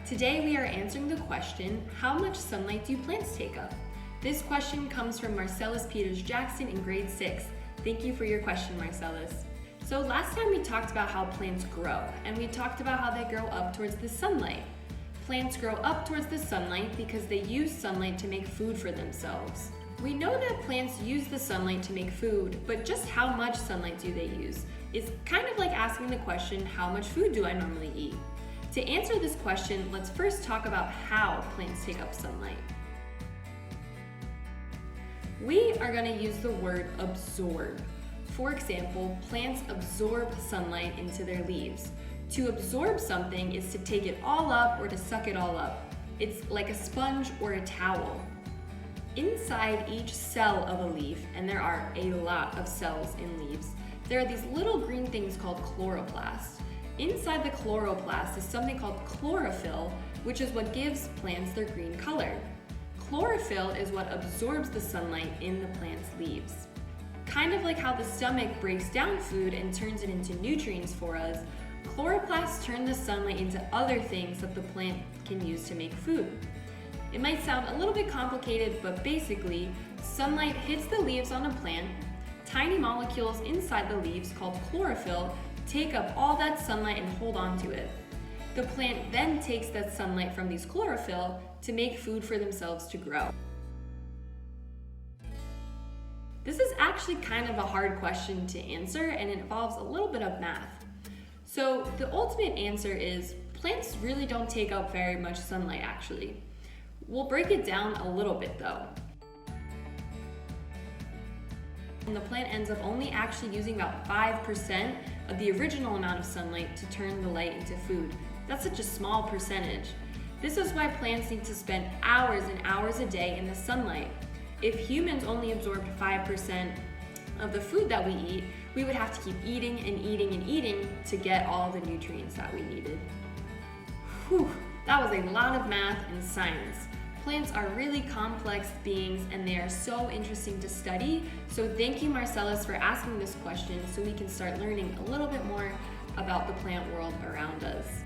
Today we are answering the question, how much sunlight do plants take up? This question comes from Marcellus Peters Jackson in grade 6. Thank you for your question, Marcellus. So last time we talked about how plants grow, and we talked about how they grow up towards the sunlight. Plants grow up towards the sunlight because they use sunlight to make food for themselves. We know that plants use the sunlight to make food, but just how much sunlight do they use? It's kind of like asking the question, how much food do I normally eat? To answer this question, let's first talk about how plants take up sunlight. We are going to use the word absorb. For example, plants absorb sunlight into their leaves. To absorb something is to take it all up or to suck it all up. It's like a sponge or a towel. Inside each cell of a leaf, and there are a lot of cells in leaves, there are these little green things called chloroplasts. Inside the chloroplast is something called chlorophyll, which is what gives plants their green color. Chlorophyll is what absorbs the sunlight in the plant's leaves. Kind of like how the stomach breaks down food and turns it into nutrients for us, chloroplasts turn the sunlight into other things that the plant can use to make food. It might sound a little bit complicated, but basically, sunlight hits the leaves on a plant, tiny molecules inside the leaves called chlorophyll take up all that sunlight and hold on to it. The plant then takes that sunlight from these chlorophyll to make food for themselves to grow. This is actually kind of a hard question to answer, and it involves a little bit of math. So the ultimate answer is plants really don't take up very much sunlight actually. We'll break it down a little bit though. And the plant ends up only actually using about 5% of the original amount of sunlight to turn the light into food. That's such a small percentage. This is why plants need to spend hours and hours a day in the sunlight. If humans only absorbed 5% of the food that we eat, we would have to keep eating and eating and eating to get all the nutrients that we needed. Whew, that was a lot of math and science. Plants are really complex beings and they are so interesting to study. So thank you, Marcellus, for asking this question so we can start learning a little bit more about the plant world around us.